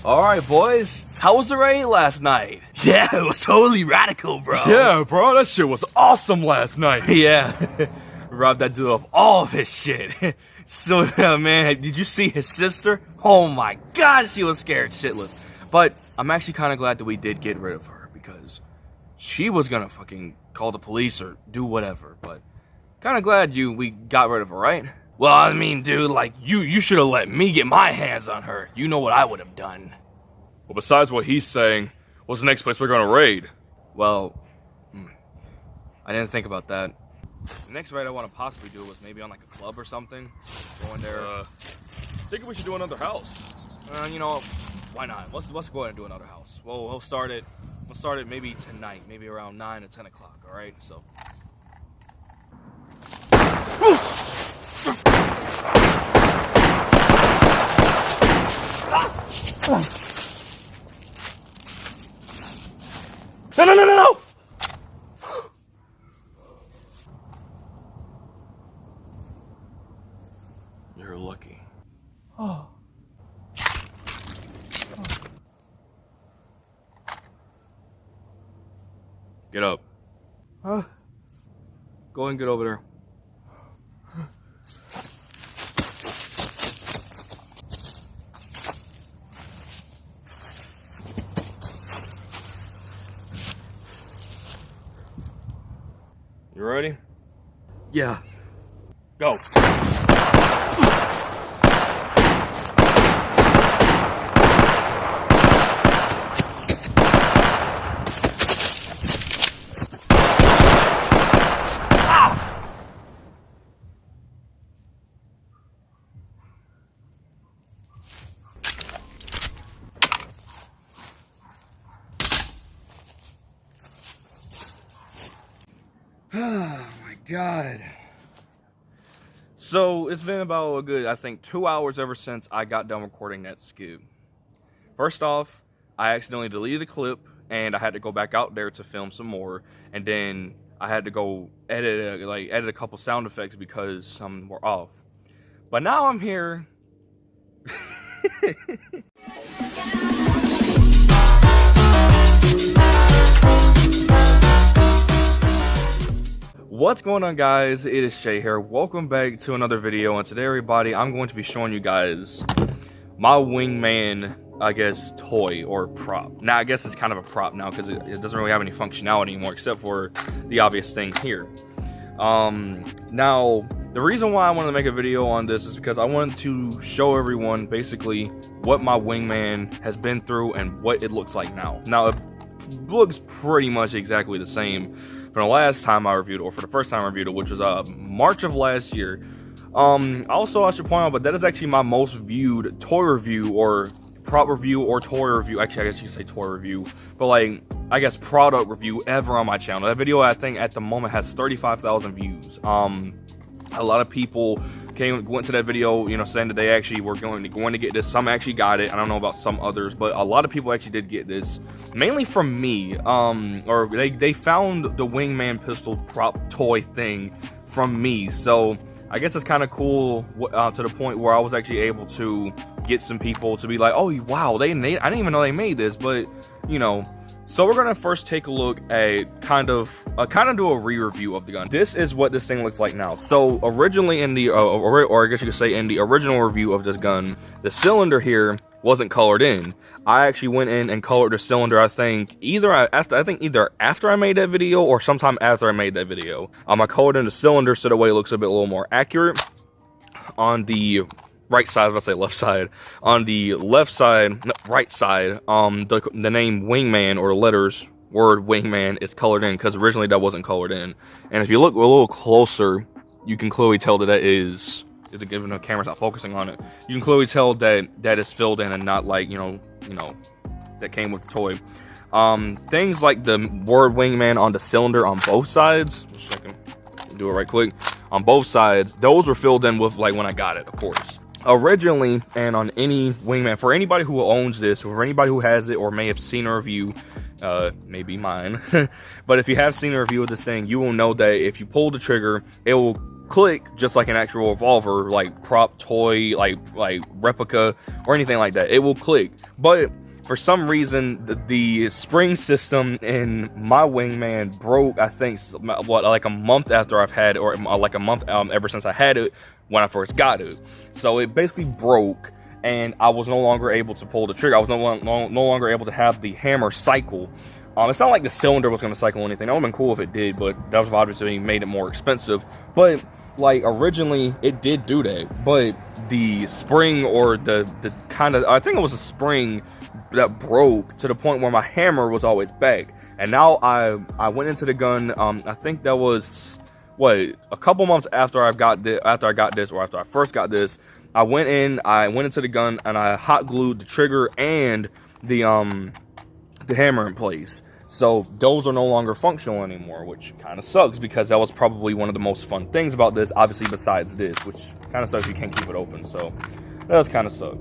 Alright, boys. How was the raid last night? Yeah, it was totally radical, bro. Yeah, bro, that shit was awesome last night. Yeah. Robbed that dude of all of his shit. So, man, did you see his sister? Oh my god, she was scared shitless. But I'm actually kind of glad that we did get rid of her, because she was gonna fucking call the police or do whatever. But kind of glad we got rid of her, right? Well, I mean, dude, like, you should have let me get my hands on her. You know what I would have done. Well, besides what he's saying, what's the next place we're gonna raid? Well, I didn't think about that. The next raid I want to possibly do was maybe on like a club or something. Go in there. I think we should do another house. You know, why not? Let's go ahead and do another house. Well, we'll start it maybe tonight, maybe around 9 or 10 o'clock. All right, so. No! You're lucky. Get up. Go and get over there. You ready? Yeah. Go. Oh my god. So it's been about a good, I think, 2 hours ever since I got done recording that skit. First off, I accidentally deleted the clip and I had to go back out there to film some more, and then I had to go edit a couple sound effects because some were off. But now I'm here. What's going on, guys? It is Shay here. Welcome back to another video, and today, everybody, I'm going to be showing you guys my wingman, I guess, toy or prop. Now, I guess it's kind of a prop now because it doesn't really have any functionality anymore except for the obvious thing here. Now, the reason why I wanted to make a video on this is because I wanted to show everyone basically what my wingman has been through and what it looks like now. Now, it looks pretty much exactly the same from the last time I reviewed it, or for the first time I reviewed it, which was March of last year. Also, I should point out, but that is actually my most viewed toy review or prop review or toy review. Actually, I guess you could say toy review, but like, I guess product review ever on my channel. That video, I think, at the moment has 35,000 views. A lot of people went to that video, you know, saying that they actually were going to get this. Some actually got it. I don't know about some others, but a lot of people actually did get this, mainly from me. Or they found the wingman pistol prop toy thing from me. So I guess it's kind of cool to the point where I was actually able to get some people to be like, oh wow, I didn't even know they made this, but you know. So we're gonna first take a look at kind of do a re-review of the gun. This is what this thing looks like now. So originally in the, or I guess you could say in the original review of this gun, the cylinder here wasn't colored in. I actually went in and colored the cylinder. I think either after I made that video or sometime after I made that video. I colored in the cylinder so the way it looks a little more accurate. On the right side, let's say left side. On the left side, right side, the name Wingman, or the letters word Wingman, is colored in because originally that wasn't colored in. And if you look a little closer, you can clearly tell that that is, given the camera's not focusing on it, you can clearly tell that that is filled in and not like, you know, that came with the toy. Things like the word Wingman on the cylinder on both sides, just a second, do it right quick, on both sides, those were filled in with, like, when I got it, of course. Originally, and on any wingman, for anybody who owns this, or for anybody who has it or may have seen a review, maybe mine, but if you have seen a review of this thing, you will know that if you pull the trigger, it will click just like an actual revolver, like prop, toy, like replica or anything like that. It will click. But for some reason, the spring system in my wingman broke, I think, what, like a month after I've had it, or like a month ever since I had it when I first got it. So it basically broke, and I was no longer able to pull the trigger. I was no longer able to have the hammer cycle. It's not like the cylinder was going to cycle or anything. That would have been cool if it did, but that was obviously made it more expensive. But like originally it did do that, but the spring, or the kind of, I think it was a spring that broke to the point where my hammer was always back. And now I went into the gun, I think that was a couple months after I first got this. I went into the gun and I hot glued the trigger and the hammer in place. So those are no longer functional anymore, which kind of sucks, because that was probably one of the most fun things about this, obviously besides this, which kind of sucks you can't keep it open. So that does kind of suck.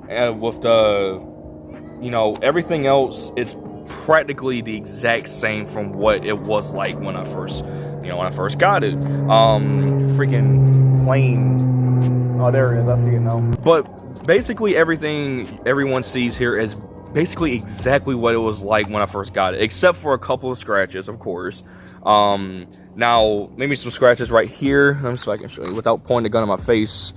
And with the, you know, everything else, it's practically the exact same from what it was like when I first got it. Freaking plain. Oh, there it is. I see it now. But basically everything everyone sees here is basically exactly what it was like when I first got it, except for a couple of scratches, of course. Now, maybe some scratches right here. Let me see if I can show you without pointing the gun in my face.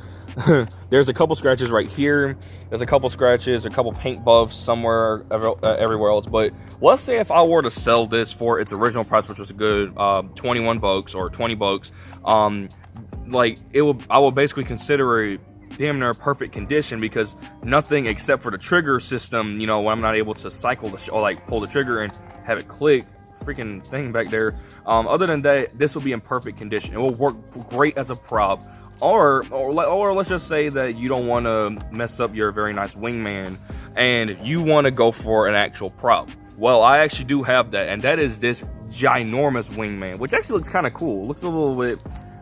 There's a couple scratches right here. There's a couple scratches, a couple paint buffs somewhere, everywhere else. But let's say if I were to sell this for its original price, which was a good 21 bucks or 20 bucks, like I would basically consider it damn near perfect condition, because nothing except for the trigger system, you know, when I'm not able to cycle or like pull the trigger and have it click, freaking thing back there. Other than that, this will be in perfect condition. It will work great as a prop. Or let's just say that you don't want to mess up your very nice wingman and you want to go for an actual prop. Well, I actually do have that, and that is this ginormous wingman, which actually looks kind of cool. It looks a little bit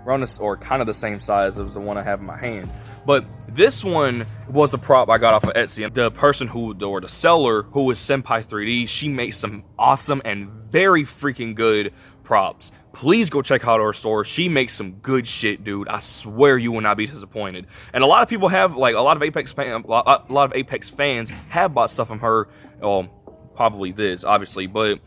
around this, or kind of the same size as the one I have in my hand. But this one was a prop I got off of Etsy. The person or the seller, who is Senpai 3D, she makes some awesome and very freaking good props. Please go check out her store. She makes some good shit, dude. I swear you will not be disappointed. And a lot of people have, like, a lot of Apex fans have bought stuff from her. Well, probably this, obviously, but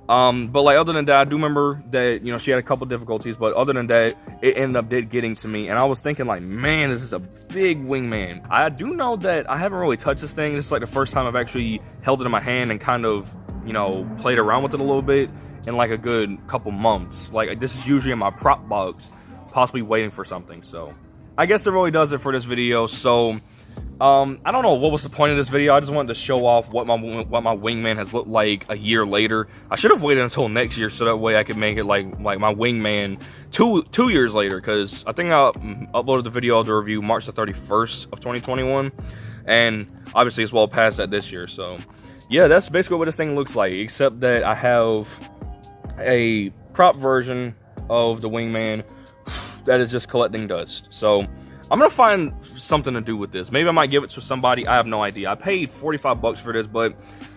like, other than that, I do remember that, you know, she had a couple difficulties, but other than that, it ended up getting to me, and I was thinking, like, man, this is a big wingman. I do know that I haven't really touched this thing. This is like the first time I've actually held it in my hand and kind of, you know, played around with it a little bit in like a good couple months. Like, this is usually in my prop box, possibly waiting for something. So I guess that really does it for this video. So I don't know what was the point of this video. I just wanted to show off what my wingman has looked like a year later. I should have waited until next year, so that way I could make it like my wingman two years later, because I think I uploaded the video of the review March the 31st of 2021, and obviously it's well past that this year. So yeah, that's basically what this thing looks like, except that I have a prop version of the wingman that is just collecting dust. So I'm gonna find something to do with this. Maybe I might give it to somebody. I have no idea. I paid 45 bucks for this, but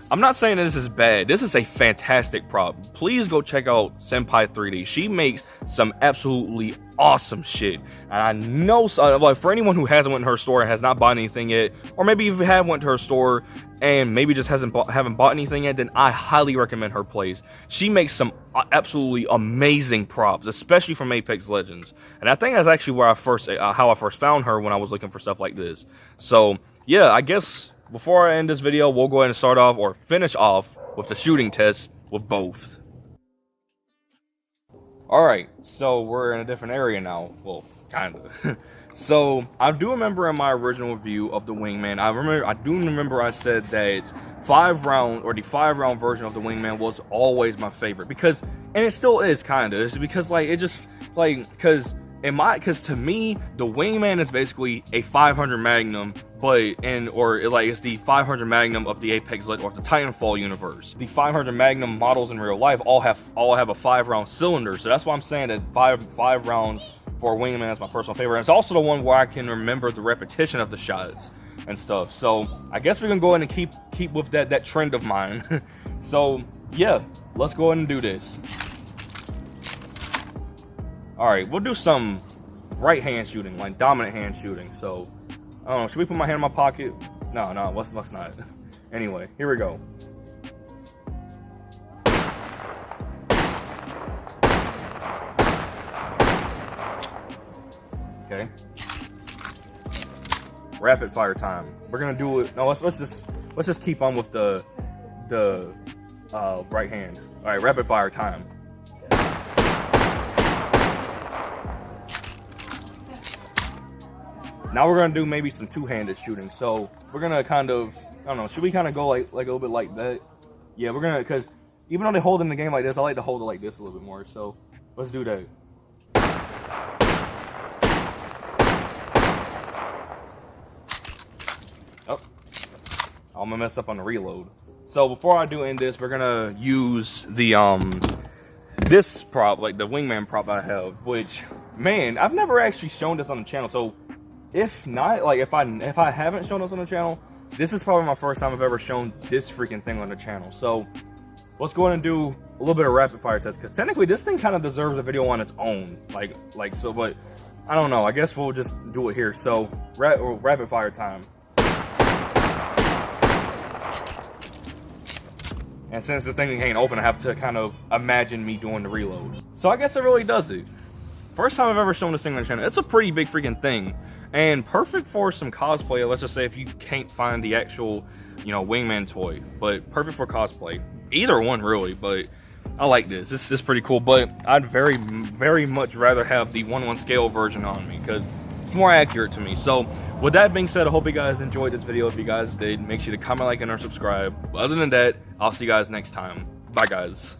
I'm not saying this is bad. This is a fantastic prop. Please go check out Senpai 3D. She makes some absolutely awesome shit. And I know, like, for anyone who hasn't went to her store and has not bought anything yet, or maybe if you have went to her store and maybe just haven't bought anything yet, then I highly recommend her place. She makes some absolutely amazing props, especially from Apex Legends. And I think that's actually where how I first found her, when I was looking for stuff like this. So yeah, I guess before I end this video, we'll go ahead and start off, or finish off, with the shooting test with both. Alright, so we're in a different area now. Well, kind of. So I do remember in my original review of the wingman, I do remember I said that the 5-round version of the wingman was always my favorite, because, and it still is kind of, it's because, like, it just, like, because to me, the wingman is basically a 500 Magnum, it's the 500 Magnum of the Apex Legends, or the Titanfall universe. The 500 Magnum models in real life all have a 5-round cylinder, so that's why I'm saying that five rounds for wingman is my personal favorite. And it's also the one where I can remember the repetition of the shots and stuff. So I guess we're gonna go ahead and keep with that trend of mine. So yeah, let's go ahead and do this. All right, we'll do some right hand shooting, like dominant hand shooting. So, I don't know, should we put my hand in my pocket? No, let's not. Anyway, here we go. Okay. Rapid fire time. We're gonna do it. No, let's just keep on with the right hand. All right, rapid fire time. Now we're gonna do maybe some two-handed shooting. So we're gonna kind of, I don't know, should we kind of go like a little bit like that? Yeah, we're gonna, because even though they hold in the game like this, I like to hold it like this a little bit more. So let's do that. Oh, I'm gonna mess up on the reload. So before I do end this, we're gonna use the this prop, like the wingman prop I have, which, man, I've never actually shown this on the channel. So if not, like if I haven't shown this on the channel, this is probably my first time I've ever shown this freaking thing on the channel. So let's go ahead and do a little bit of rapid fire tests, because technically this thing kind of deserves a video on its own. Like so, but I don't know. I guess we'll just do it here. So rapid fire time. And since the thing ain't open, I have to kind of imagine me doing the reload. So I guess it really does it. First time I've ever shown this thing on the channel. It's a pretty big freaking thing. And perfect for some cosplay. Let's just say if you can't find the actual, you know, wingman toy. But perfect for cosplay. Either one, really. But I like this. This is pretty cool. But I'd very much rather have the 1:1 scale version on me, because it's more accurate to me. So with that being said, I hope you guys enjoyed this video. If you guys did, make sure to comment, like, and or subscribe. But other than that, I'll see you guys next time. Bye, guys.